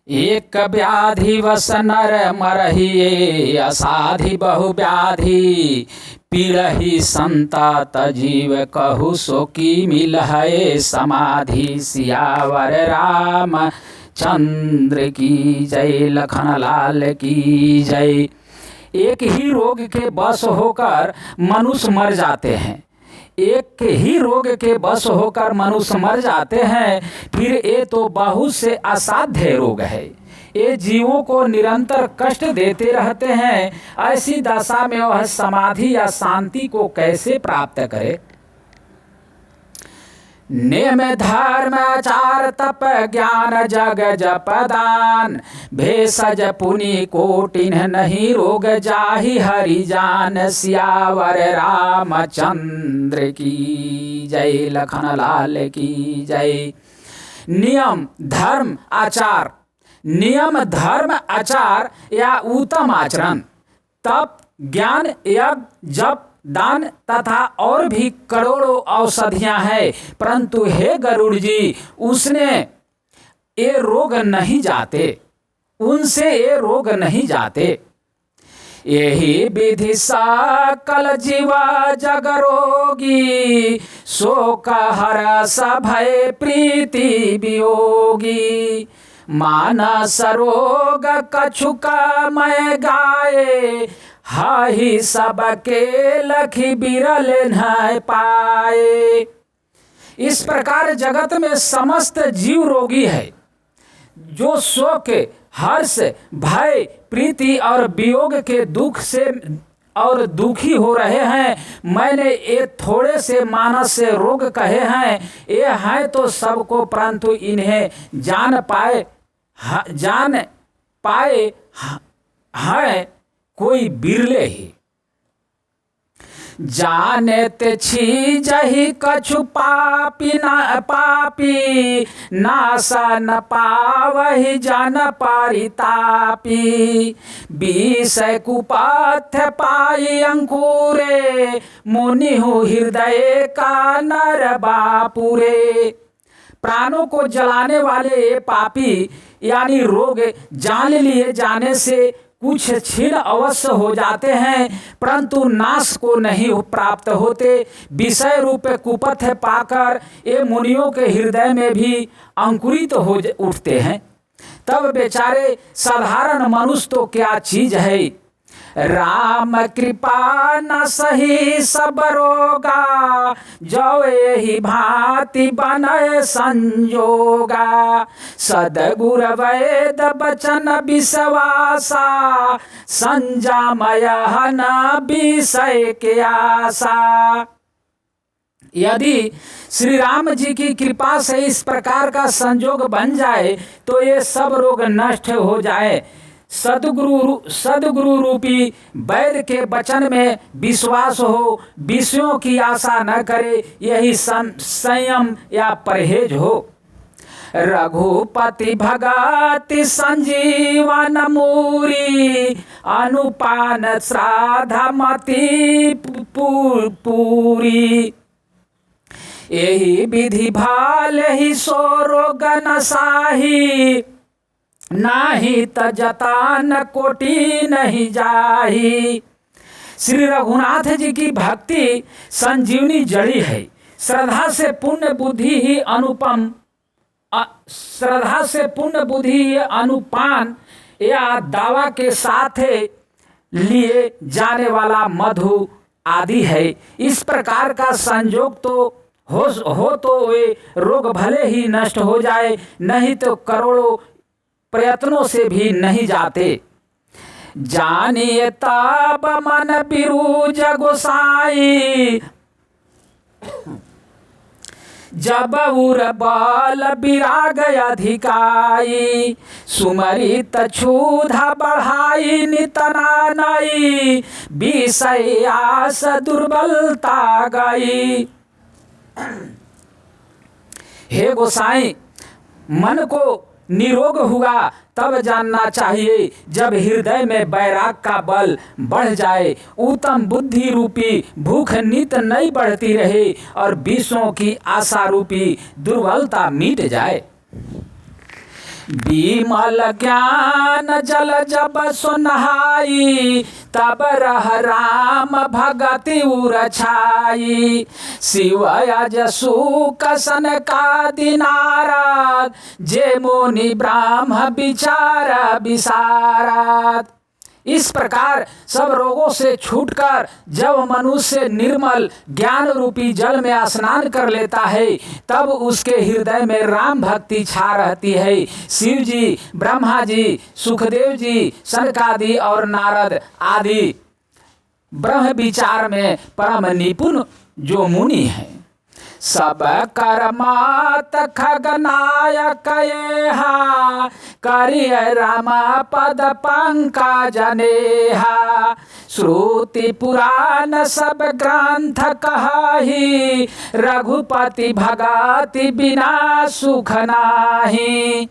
एक व्याधि वस नर मरहिए, असाधि बहु व्याधि पीड़हि संतात जीव, कहु सो की मिल है समाधि। सियावर राम चंद्र की जय, लखन लाल की जय। एक ही रोग के बस होकर मनुष्य मर जाते हैं, एक ही रोग के बस होकर मनुष्य मर जाते हैं। फिर ये तो बहुत से असाध्य रोग है, ये जीवों को निरंतर कष्ट देते रहते हैं। ऐसी दशा में वह समाधि या शांति को कैसे प्राप्त करे। नेम धर्म आचार तप ज्ञान जग जप दान, भेषज पुनि कोटिन नहीं रोग जाहि हरि जान। सियावर रामचंद्र की जय, लखन लाल की जय। नियम धर्म आचार, नियम धर्म आचार या उत्तम आचरण, तप ज्ञान यज्ञ जप दान तथा और भी करोड़ों औषधियां हैं, परंतु हे गरुड़ जी उसने ये रोग नहीं जाते, उनसे ये रोग नहीं जाते। यही विधि सकल जीवा जग रोगी, शोक हरस भय प्रीति वियोगी। मानस रोग कछुक मैं गाए, हाही सबके लखी बिरल न पाए। इस प्रकार जगत में समस्त जीव रोगी है, जो शोक हर्ष भय प्रीति और वियोग के दुख से और दुखी हो रहे हैं। मैंने ये थोड़े से मानस से रोग कहे हैं, ये हैं तो सबको, परंतु इन्हें जान पाए हैं कोई बिरले ही। जानते छी जही कछु पापी नासा न पावहि जन परितापी। विषय कुपथ पाई अंकुरे, मुनिहु हृदय का नर बापुरे। प्राणों को जलाने वाले पापी यानी रोग जान लिए जाने से कुछ क्षीण अवश्य हो जाते हैं, परंतु नाश को नहीं प्राप्त होते। विषय रूप कुपथ पाकर ये मुनियों के हृदय में भी अंकुरित हो उठते हैं। तब बेचारे साधारण मनुष्य तो क्या चीज है। राम कृपा न सही सब रोगा, जो यही भांति बनय संजोगा। सदगुर वेद बचन विश्वासा, संजामय न विषय के आशा। यदि श्री राम जी की कृपा से इस प्रकार का संजोग बन जाए तो ये सब रोग नष्ट हो जाए। सदगुरु रूपी वैद्य के वचन में विश्वास हो, विषयों की आशा न करे, यही संयम या परहेज हो। रघुपति भगति संजीवन मूरी, अनुपान श्राद्ध मति पूरी। यही विधि भाल ही सो रोग न साही, नाही त जतान कोटि नहीं जाही। श्री रघुनाथ जी की भक्ति संजीवनी जड़ी है। श्रद्धा से पुण्य बुद्धि ही अनुपान या दावा के साथ लिए जाने वाला मधु आदि है। इस प्रकार का संयोग तो हो तो वे रोग भले ही नष्ट हो जाए, नहीं तो करोड़ों प्रयत्नों से भी नहीं जाते। जानिए तब मन बिरुज गोसाई, जब उर बल विराग अधिकाई। सुमरित क्षुधा बढ़ाई नितना नई, विषय आस दुर्बलता गई। हे गोसाई, मन को निरोग हुआ तब जानना चाहिए जब हृदय में वैराग का बल बढ़ जाए, उत्तम बुद्धि रूपी भूख नित नहीं बढ़ती रहे और विषयों की आशा रूपी दुर्बलता मिट जाए। बीमल ज्ञान जल जब सुनहाई, तब रह राम भगति उर छाई। शिव यजसु कसन का दिनारद, जे मुनि ब्राह्म विचार विशारद। इस प्रकार सब रोगों से छूटकर जब मनुष्य निर्मल ज्ञान रूपी जल में स्नान कर लेता है, तब उसके हृदय में राम भक्ति छा रहती है। शिव जी, ब्रह्मा जी, सुखदेव जी, सनकादि और नारद आदि ब्रह्म विचार में परम निपुण जो मुनि हैं। सब कर्मात खगनायक येहा, करिय राम पद पंकज नेहा। श्रुति पुराण सब ग्रंथ कहाही, रघुपति भगति बिना सुख नाही।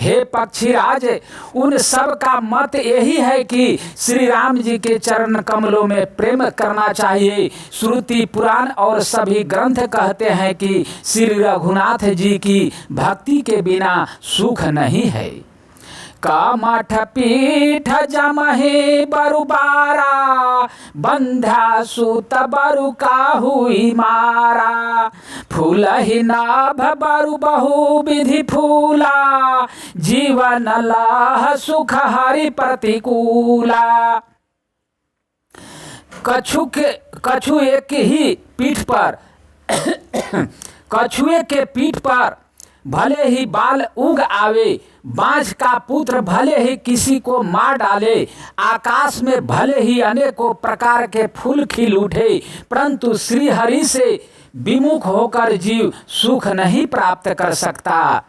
हे पक्षीराज, उन सब का मत यही है कि श्री राम जी के चरण कमलों में प्रेम करना चाहिए। श्रुति पुराण और सभी ग्रंथ कहते हैं कि श्री रघुनाथ जी की भक्ति के बिना सुख नहीं है। कामठ पीठ जमहि बरुबारा, बंध्या सूत बरु काहुई मारा। फूलहि नाभ बरु बहु विधि फूला, जीवन लाह सुख हरि प्रतिकूला। कछुए के ही पीठ पर कछुए के पीठ पर भले ही बाल उग आवे, बांझ का पुत्र भले ही किसी को मार डाले, आकाश में भले ही अनेकों प्रकार के फूल खिल उठे, परंतु श्री हरि से विमुख होकर जीव सुख नहीं प्राप्त कर सकता।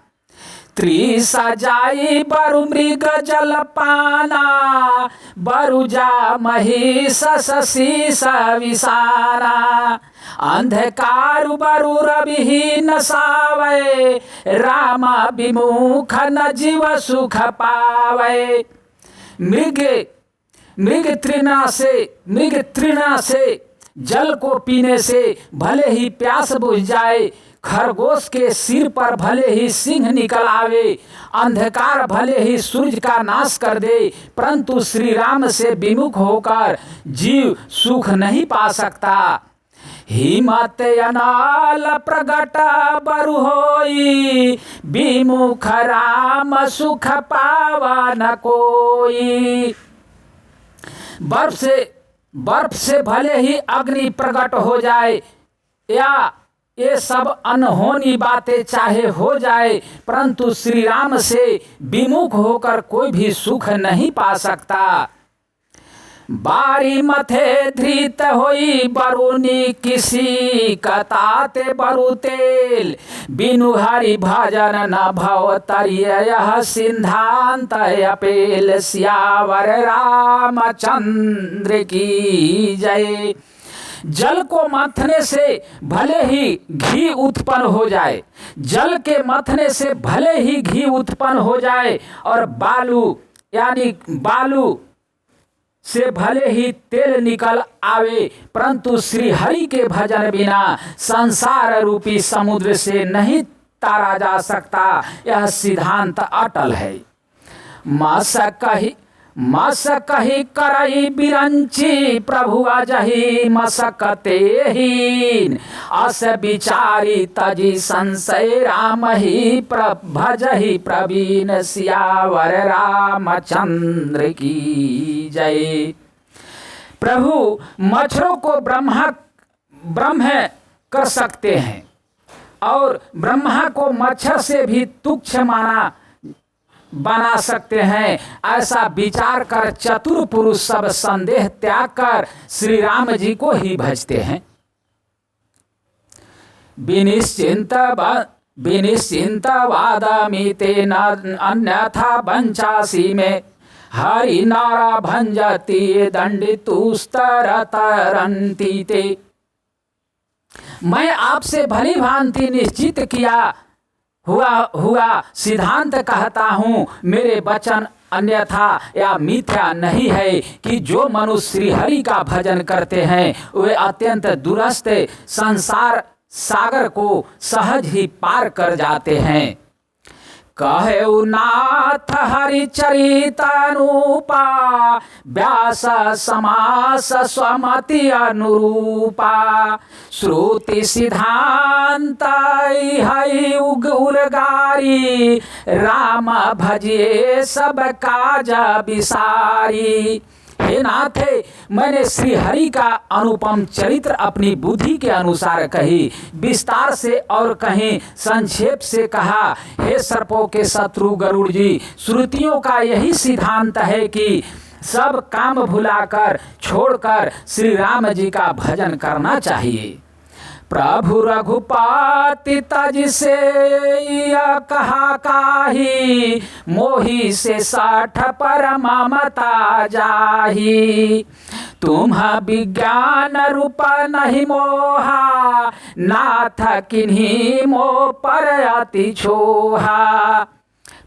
त्रिसजाई बरु मृग जल पाना, बरु जा महिष शीस विसारा। अंधकार बरु रविहीन सावे, राम विमुख न जीव सुख पावे। मृग तृणा से जल को पीने से भले ही प्यास बुझ जाए, खरगोश के सिर पर भले ही सिंह निकल आवे, अंधकार भले ही सूर्य का नाश कर दे, परंतु श्री राम से विमुख होकर जीव सुख नहीं पा सकता। हिमत अनाल प्रगट बरु होई, विमुख राम सुख पावा न कोई। बर्फ से भले ही अग्नि प्रकट हो जाए, या ये सब अनहोनी बातें चाहे हो जाए, परंतु श्री राम से विमुख होकर कोई भी सुख नहीं पा सकता। बारी मथे धृत होई बरुनी किसी, कताते बरु तेल, बिनु हरि भजन न भव तरिय सिद्धांत अपेल। सियावर रामचंद्र की जय। जल को मथने से भले ही घी उत्पन्न हो जाए, जल के मथने से भले ही घी उत्पन्न हो जाए, और बालू से भले ही तेल निकल आवे, परंतु श्री हरि के भजन बिना संसार रूपी समुद्र से नहीं तारा जा सकता। यह सिद्धांत अटल है। मस कही करई बिरंची, प्रभु अजही मसकते हीन। अस विचारी तजी संशय, राम ही भजहि प्रवीण। सियावर रामचंद्र की जय। प्रभु मच्छरों को ब्रह्म कर सकते हैं, और ब्रह्मा को मच्छर से भी तुच्छ बना सकते हैं। ऐसा विचार कर चतुर पुरुष सब संदेह त्याग कर श्री राम जी को ही भजते हैं। विनिश्चिंत वादामि तेन अन्यथा वंचासी में, हरि नारा भंजति दंडितुस्तर तरंति ते। मैं आपसे भली भांति निश्चित किया हुआ सिद्धांत कहता हूँ, मेरे वचन अन्यथा या मिथ्या नहीं है कि जो मनुष्य श्री हरि का भजन करते हैं वे अत्यंत दूरस्थ संसार सागर को सहज ही पार कर जाते हैं। कहेउ नाथ हरिचरितरूपा व्यास समास स्वमति अनुरूपा श्रुति सिद्धांत है उगारी राम भजिए सब काज विसारी। हे नाथ, मैंने श्री हरि का अनुपम चरित्र अपनी बुद्धि के अनुसार कही, विस्तार से और कहीं संक्षेप से कहा। हे सर्पों के शत्रु गरुड़ जी, श्रुतियों का यही सिद्धांत है कि सब काम भुलाकर छोड़कर श्री राम जी का भजन करना चाहिए। प्रभु रघुपति तज से यह कहा काही, मोही से 60 पर ममता जाही। तुम विज्ञान रूप नहीं मोहा, नाथ किन्हीं मोह पर अति छोहा।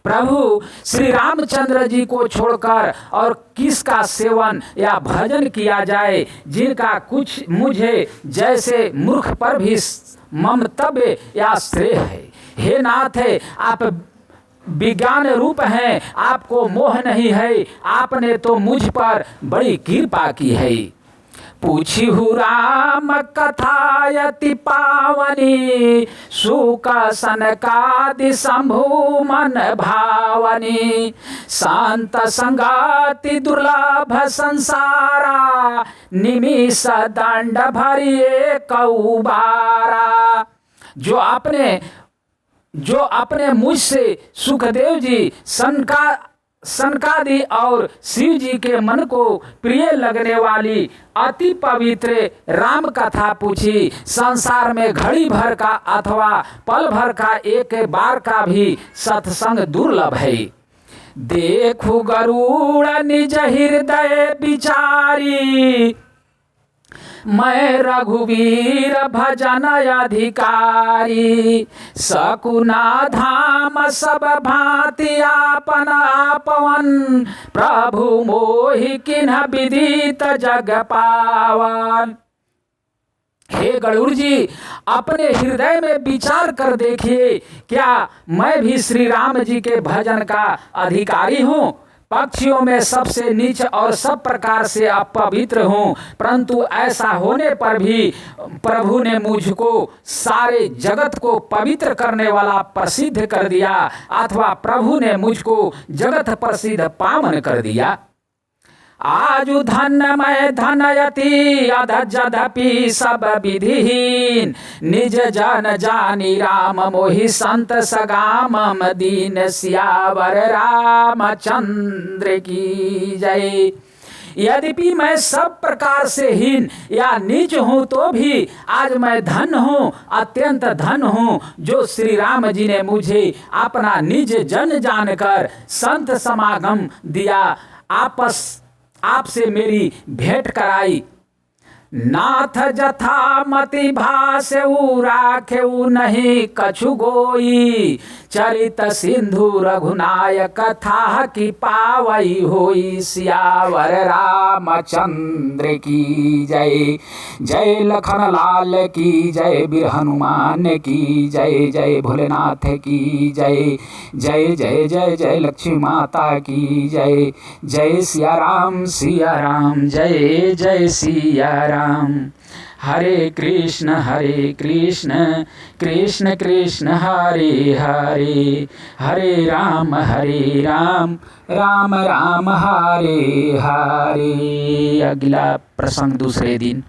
प्रभु श्री रामचंद्र जी को छोड़कर और किसका सेवन या भजन किया जाए, जिनका कुछ मुझे जैसे मूर्ख पर भी ममतव्य या श्रेय है। हे नाथ, आप विज्ञान रूप हैं, आपको मोह नहीं है, आपने तो मुझ पर बड़ी कृपा की है। पूछिहु राम कथायति पावनी, सुक सनकादि शंभु मन भावनी। शांत संगाति दुर्लभ संसारा, निमिष दंड भरिए कौबारा। जो आपने मुझसे सुखदेव जी सनकादि और शिव जी के मन को प्रिय लगने वाली अति पवित्र राम कथा पूछी, संसार में घड़ी भर का अथवा पल भर का एक बार का भी सत्संग दुर्लभ है। देखु गरुड़ निज हृदय विचारी, मैं रघुवीर भजन अधिकारी। सकुना धाम सब भांति आपन आपवन, प्रभु मोहि किन्ह विदित जग पावन। हे गरुड़ जी, अपने हृदय में विचार कर देखिए, क्या मैं भी श्री राम जी के भजन का अधिकारी हूँ? पक्षियों में सबसे नीच और सब प्रकार से अपवित्र हूँ, परंतु ऐसा होने पर भी प्रभु ने मुझको सारे जगत को पवित्र करने वाला प्रसिद्ध कर दिया, अथवा प्रभु ने मुझको जगत प्रसिद्ध पावन कर दिया। आजु धन मैं धनयति अध जदपि सब विधिहीन, निज जन जानी राम मोहि संत सगामम दीन। सियावर रामचंद्र की जय। यद्यपि मैं सब प्रकार से हीन या नीच हूँ तो भी आज मैं धन हूँ, अत्यंत धन हूँ, जो श्री राम जी ने मुझे अपना निज जन जानकर संत समागम दिया, आपसे मेरी भेंट कराई। नाथ जथा मति भासेउ राखेउ नहीं कछु गोई, चरित सिंधु रघुनायक कथा की पावई होई। सियावर रामचंद्र की जय। जय लखन लाल की जय, वीर हनुमान की जय। जय भोलेनाथ की जय। जय जय जय जय लक्ष्मी माता की जय। जय सिया राम जय जय सिया राम। हरे कृष्ण कृष्ण कृष्ण हरे हरे, हरे राम राम राम हरे हरे। अगला प्रसंग दूसरे दिन।